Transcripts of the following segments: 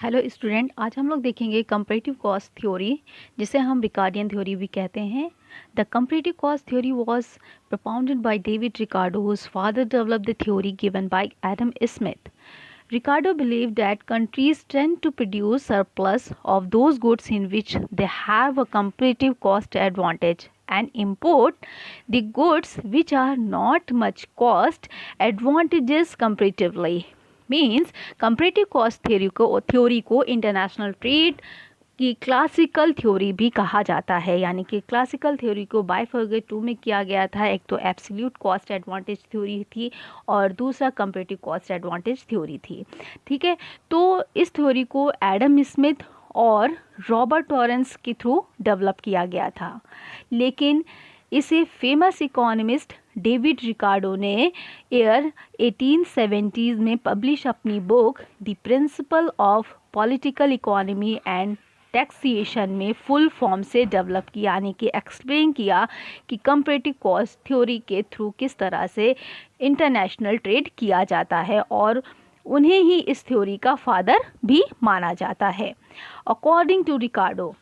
Hello student, आज हम लोग देखेंगे कंपैरेटिव कॉस्ट थ्योरी, जिसे हम रिकार्डियन थ्योरी भी कहते हैं। The comparative cost theory was propounded by David Ricardo, whose father developed the theory given by Adam Smith. Ricardo believed that countries tend to produce surplus of those goods in which they have a comparative cost advantage and import the goods which are not much cost advantages comparatively. Means comparative cost theory को international trade की classical theory भी कहा जाता है। यानी कि classical theory को बाइफर्गेट to में किया गया था। एक तो एब्सोल्यूट कॉस्ट एडवांटेज थ्योरी थी और दूसरा कंपैरेटिव कॉस्ट एडवांटेज थ्योरी थी। ठीक है, तो इस थ्योरी को एडम स्मिथ और रॉबर्ट लॉरेंस के थ्रू डेवलप किया गया था, लेकिन इसे फेमस इकोनॉमिस्ट डेविड रिकार्डो ने ईयर 1870s में पब्लिश अपनी book the principle of political economy and taxation में फुल फॉर्म से डेवलप किया, यानी कि एक्सप्लेन किया कि कंपैरेटिव कॉस्ट थ्योरी के थ्रू किस तरह से इंटरनेशनल ट्रेड किया जाता है, और उन्हें ही इस थ्योरी का फादर भी माना जाता है। According to Ricardo,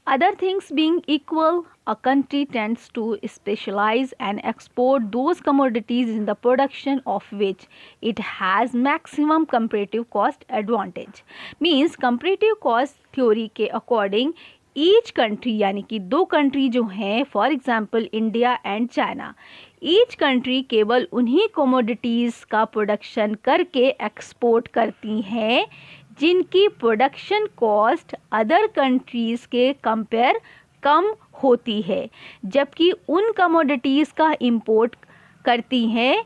other things being equal, a country tends to specialize and export those commodities in the production of which it has maximum comparative cost advantage. Means comparative cost theory के according each country, यानी कि दो country जो हैं, for example India and China, each country केवल उन्हीं commodities का production करके एक्सपोर्ट करती हैं जिनकी प्रोडक्शन कॉस्ट अदर कंट्रीज़ के कंपेयर कम होती है, जबकि उन कमोडिटीज़ का इंपोर्ट करती हैं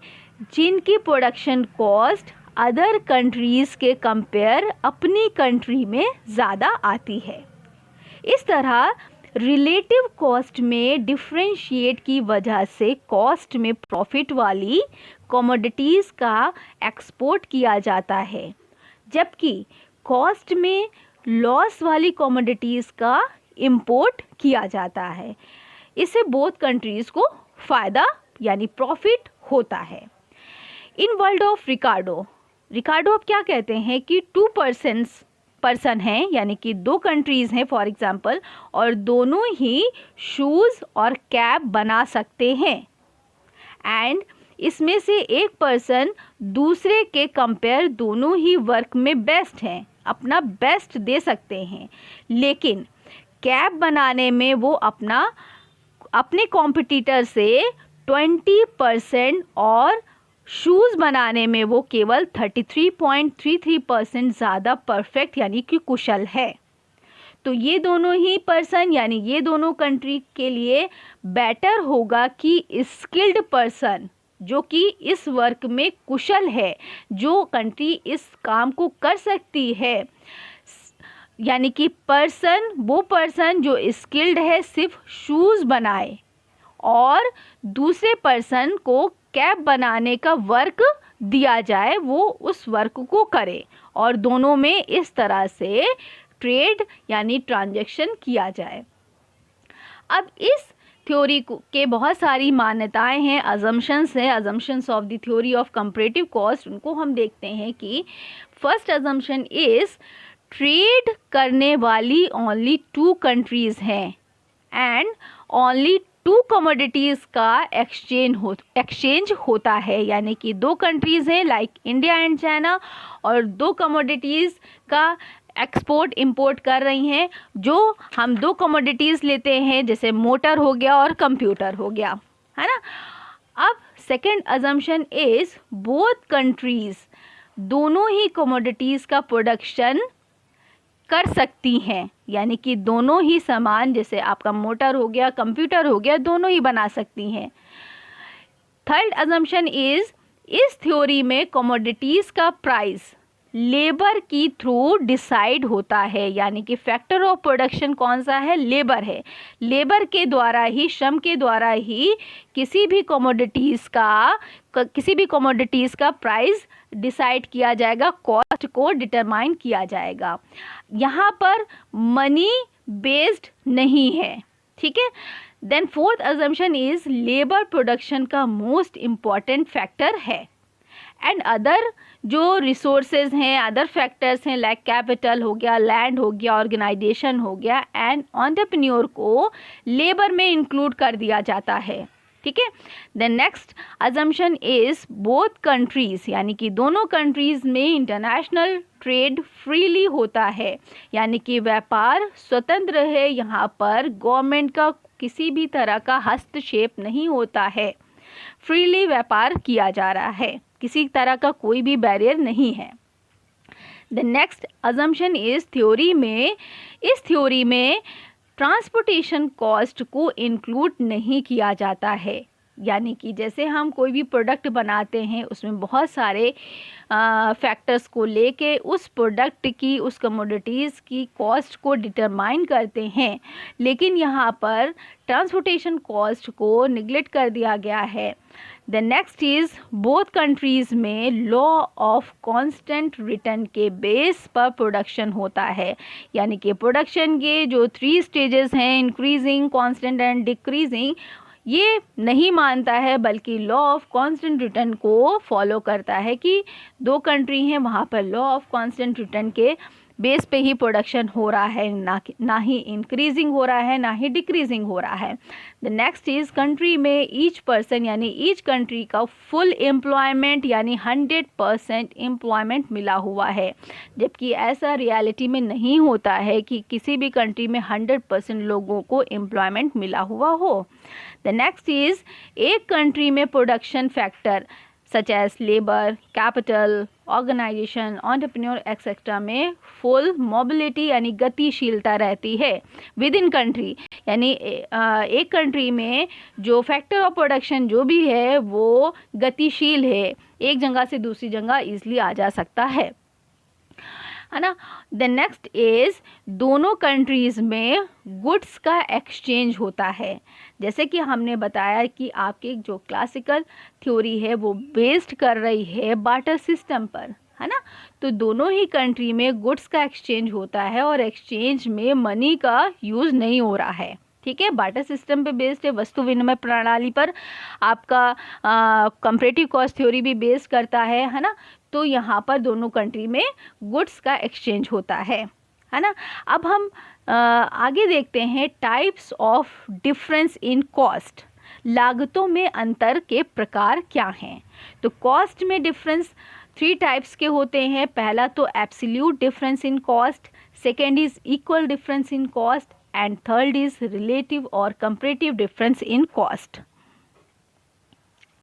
जिनकी प्रोडक्शन कॉस्ट अदर कंट्रीज़ के कंपेयर अपनी कंट्री में ज़्यादा आती है। इस तरह रिलेटिव कॉस्ट में डिफरेंशिएट की वजह से कॉस्ट में प्रॉफिट वाली कमोडिटीज़ का एक्सपोर्ट किया जाता है, जबकि कॉस्ट में लॉस वाली कमोडिटीज़ का इंपोर्ट किया जाता है। इससे बोथ कंट्रीज़ को फ़ायदा यानी प्रॉफिट होता है। इन वर्ल्ड ऑफ रिकार्डो अब क्या कहते हैं कि टू पर्सन हैं, यानी कि दो कंट्रीज़ हैं फॉर एग्जांपल, और दोनों ही शूज़ और कैप बना सकते हैं, एंड इसमें से एक पर्सन दूसरे के कंपेयर दोनों ही वर्क में बेस्ट हैं, अपना बेस्ट दे सकते हैं, लेकिन कैप बनाने में वो अपने कॉम्पिटिटर से 20% और शूज़ बनाने में वो केवल 33.33% ज़्यादा परफेक्ट यानी कि कुशल है। तो ये दोनों ही पर्सन यानी ये दोनों कंट्री के लिए बेटर होगा कि स्किल्ड पर्सन जो कि इस वर्क में कुशल है, जो कंट्री इस काम को कर सकती है, यानी कि वो पर्सन जो स्किल्ड है सिर्फ शूज़ बनाए और दूसरे पर्सन को कैप बनाने का वर्क दिया जाए, वो उस वर्क को करे और दोनों में इस तरह से ट्रेड यानी ट्रांजैक्शन किया जाए। अब इस थ्योरी के बहुत सारी मान्यताएं हैं, अजम्पशंस हैं, assumptions of the theory of comparative cost. उनको हम देखते हैं कि फर्स्ट अजम्पशन इज़ ट्रेड करने वाली ओनली टू कंट्रीज़ हैं एंड ओनली टू कमोडिटीज़ का एक्सचेंज होता है, यानी कि दो कंट्रीज़ हैं लाइक इंडिया एंड चाइना और दो कमोडिटीज़ का एक्सपोर्ट इंपोर्ट कर रही हैं। जो हम दो कमोडिटीज़ लेते हैं जैसे मोटर हो गया और कंप्यूटर हो गया, है ना। अब second assumption is both countries दोनों ही कमोडिटीज़ का प्रोडक्शन कर सकती हैं, यानी कि दोनों ही सामान जैसे आपका मोटर हो गया कंप्यूटर हो गया दोनों ही बना सकती हैं। थर्ड अजम्पशन इज़ इस थ्योरी में कमोडिटीज़ का प्राइस लेबर की थ्रू डिसाइड होता है, यानी कि फैक्टर ऑफ प्रोडक्शन कौन सा है, लेबर है। लेबर के द्वारा ही, श्रम के द्वारा ही किसी भी कमोडिटीज़ का प्राइस डिसाइड किया जाएगा, कॉस्ट को डिटरमाइन किया जाएगा। यहाँ पर मनी बेस्ड नहीं है, ठीक है। Then fourth assumption is labour production का मोस्ट इम्पॉर्टेंट फैक्टर है एंड अदर जो रिसोर्सेज हैं, अदर फैक्टर्स हैं, लाइक कैपिटल हो गया, लैंड हो गया, ऑर्गेनाइजेशन हो गया, एंड एंटरप्रेन्योर को लेबर में इंक्लूड कर दिया जाता है, ठीक है। The next assumption is both countries, यानी कि दोनों कंट्रीज में इंटरनेशनल ट्रेड फ्रीली होता है, यानी कि व्यापार स्वतंत्र है, यहाँ पर गवर्नमेंट का किसी भी तरह का हस्तक्षेप नहीं होता है, फ्रीली व्यापार किया जा रहा है, किसी तरह का कोई भी बैरियर नहीं है। The next assumption is theory में, इस थ्योरी में ट्रांसपोर्टेशन कॉस्ट को इंक्लूड नहीं किया जाता है, यानी कि जैसे हम कोई भी प्रोडक्ट बनाते हैं उसमें बहुत सारे फैक्टर्स को लेके उस प्रोडक्ट की, उस कमोडिटीज़ की कॉस्ट को डिटरमाइन करते हैं, लेकिन यहाँ पर ट्रांसपोर्टेशन कॉस्ट को निगलेक्ट कर दिया गया है। The next is both countries में लॉ ऑफ कांस्टेंट रिटर्न के बेस पर प्रोडक्शन होता है, यानी कि प्रोडक्शन के जो 3 स्टेजेस हैं, इंक्रीजिंग, कांस्टेंट एंड डिक्रीजिंग, ये नहीं मानता है, बल्कि लॉ ऑफ कांस्टेंट रिटर्न को फॉलो करता है कि 2 कंट्री हैं, वहाँ पर लॉ ऑफ कांस्टेंट रिटर्न के बेस पे ही प्रोडक्शन हो रहा है, ना ही इंक्रीजिंग हो रहा है, ना ही डिक्रीजिंग हो रहा है। द नेक्स्ट इज़ कंट्री में ईच पर्सन, यानी ईच कंट्री का फुल एम्प्लॉयमेंट, यानी 100% एम्प्लॉयमेंट मिला हुआ है, जबकि ऐसा रियलिटी में नहीं होता है कि किसी भी कंट्री में 100% लोगों को एम्प्लॉयमेंट मिला हुआ हो। द नेक्स्ट इज़ एक कंट्री में production factor such as labour, capital, organisation, entrepreneur etcetera में फुल मोबिलिटी, यानी गतिशीलता रहती है विद इन कंट्री, यानी एक कंट्री में जो फैक्टर ऑफ प्रोडक्शन जो भी है वो गतिशील है, एक जगह से दूसरी जगह ईजिली आ जा सकता है ना। द नेक्स्ट इज दोनों कंट्रीज़ में गुड्स का एक्सचेंज होता है, जैसे कि हमने बताया कि आपकी जो क्लासिकल थ्योरी है वो बेस्ड कर रही है बार्टर सिस्टम पर, है ना। तो दोनों ही कंट्री में गुड्स का एक्सचेंज होता है और एक्सचेंज में मनी का यूज़ नहीं हो रहा है, ठीक है। बार्टर सिस्टम पे बेस्ड है, वस्तु विनिमय प्रणाली पर आपका कंपैरेटिव कॉस्ट थ्योरी भी बेस्ड करता है ना। तो यहाँ पर दोनों कंट्री में गुड्स का एक्सचेंज होता है ना। अब हम आगे देखते हैं types of difference in cost, लागतों में अंतर के प्रकार क्या हैं। तो कॉस्ट में डिफरेंस 3 टाइप्स के होते हैं। पहला तो absolute difference in cost, second is equal difference in cost, and third is relative और कंपैरेटिव डिफरेंस इन कॉस्ट।